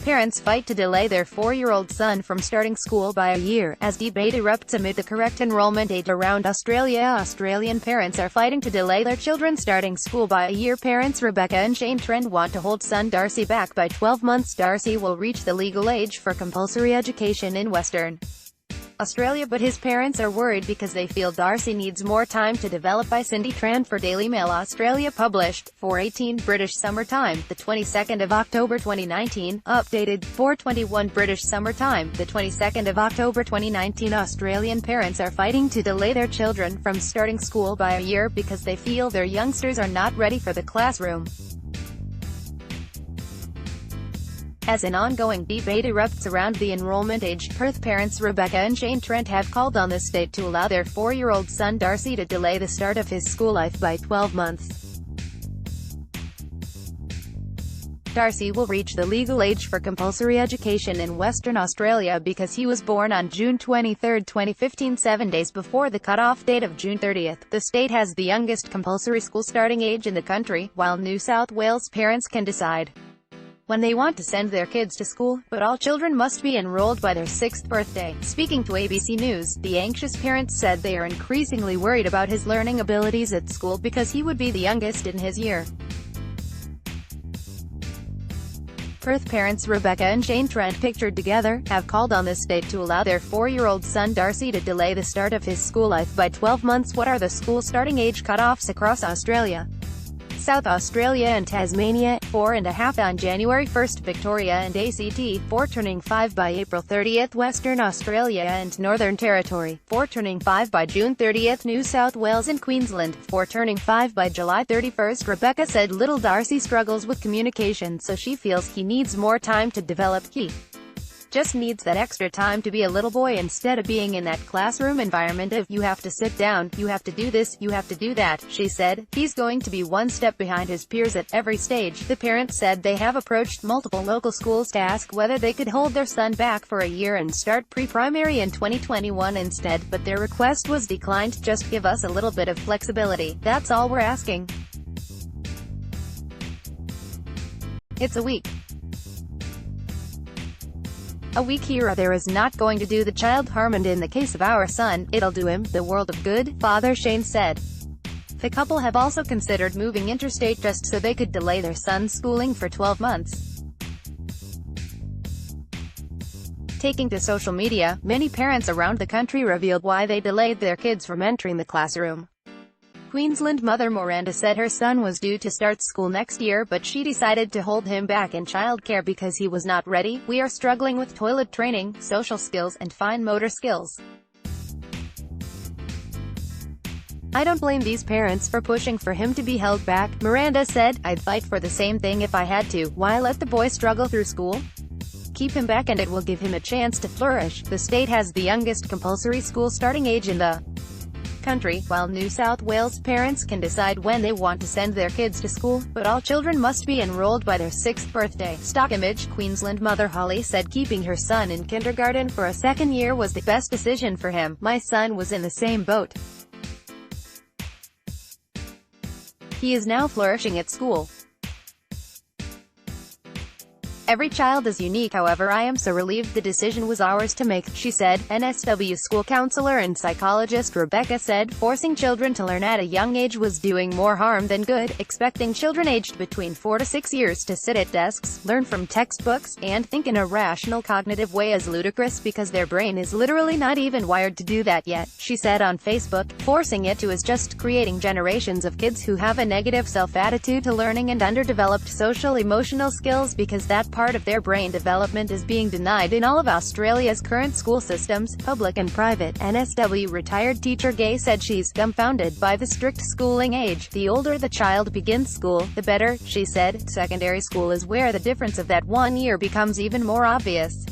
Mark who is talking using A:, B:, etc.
A: parents fight to delay their 4-year-old son from starting school by a year, as debate erupts amid the correct enrollment age around Australia. Australian parents are fighting to delay their children starting school by a year. Parents Rebecca and Shane Trent want to hold son Darcy back by 12 months. Darcy will reach the legal age for compulsory education in Western Australia, but his parents are worried because they feel Darcy needs more time to develop. By Cindy Tran for Daily Mail Australia, published 4:18 British Summer Time, the 22nd of October 2019, updated 4:21 British Summer Time, the 22nd of October 2019. Australian parents are fighting to delay their children from starting school by a year because they feel their youngsters are not ready for the classroom. As an ongoing debate erupts around the enrollment age, Perth parents Rebecca and Shane Trent have called on the state to allow their 4-year-old son Darcy to delay the start of his school life by 12 months. Darcy will reach the legal age for compulsory education in Western Australia because he was born on June 23, 2015, 7 days before the cut-off date of June 30. The state has the youngest compulsory school starting age in the country, while New South Wales parents can decide when they want to send their kids to school, but all children must be enrolled by their 6th birthday. Speaking to ABC News, the anxious parents said they are increasingly worried about his learning abilities at school because he would be the youngest in his year. Perth parents Rebecca and Shane Trent, pictured together, have called on the state to allow their 4-year-old son Darcy to delay the start of his school life by 12 months. What are the school starting age cutoffs across Australia? South Australia and Tasmania, 4.5 on January 1, Victoria and ACT, 4 turning 5 by April 30, Western Australia and Northern Territory, 4 turning 5 by June 30, New South Wales and Queensland, 4 turning 5 by July 31. Rebecca said little Darcy struggles with communication, so she feels he needs more time to develop. He just needs that extra time to be a little boy instead of being in that classroom environment of, you have to sit down, you have to do this, you have to do that, she said. He's going to be one step behind his peers at every stage. The parents said they have approached multiple local schools to ask whether they could hold their son back for a year and start pre-primary in 2021 instead, but their request was declined. Just give us a little bit of flexibility, that's all we're asking. It's a week here or there is not going to do the child harm, and in the case of our son, it'll do him the world of good, Father Shane said. The couple have also considered moving interstate just so they could delay their son's schooling for 12 months. Taking to social media, many parents around the country revealed why they delayed their kids from entering the classroom. Queensland mother Miranda said her son was due to start school next year, but she decided to hold him back in childcare because he was not ready. We are struggling with toilet training, social skills, and fine motor skills. I don't blame these parents for pushing for him to be held back, Miranda said. I'd fight for the same thing if I had to. Why let the boy struggle through school? Keep him back and it will give him a chance to flourish. The state has the youngest compulsory school starting age in the country, while New South Wales parents can decide when they want to send their kids to school, but all children must be enrolled by their 6th birthday. Stock image. Queensland mother Holly said keeping her son in kindergarten for a second year was the best decision for him. My son was in the same boat. He is now flourishing at school. Every child is unique, however I am so relieved the decision was ours to make, she said. NSW school counselor and psychologist Rebecca said forcing children to learn at a young age was doing more harm than good. Expecting children aged between 4 to 6 years to sit at desks, learn from textbooks, and think in a rational cognitive way is ludicrous because their brain is literally not even wired to do that yet, she said on Facebook. Forcing it to is just creating generations of kids who have a negative self-attitude to learning and underdeveloped social-emotional skills because that part of their brain development is being denied in all of Australia's current school systems, public and private. NSW retired teacher Gay said she's dumbfounded by the strict schooling age. The older the child begins school, the better, she said. Secondary school is where the difference of that 1 year becomes even more obvious.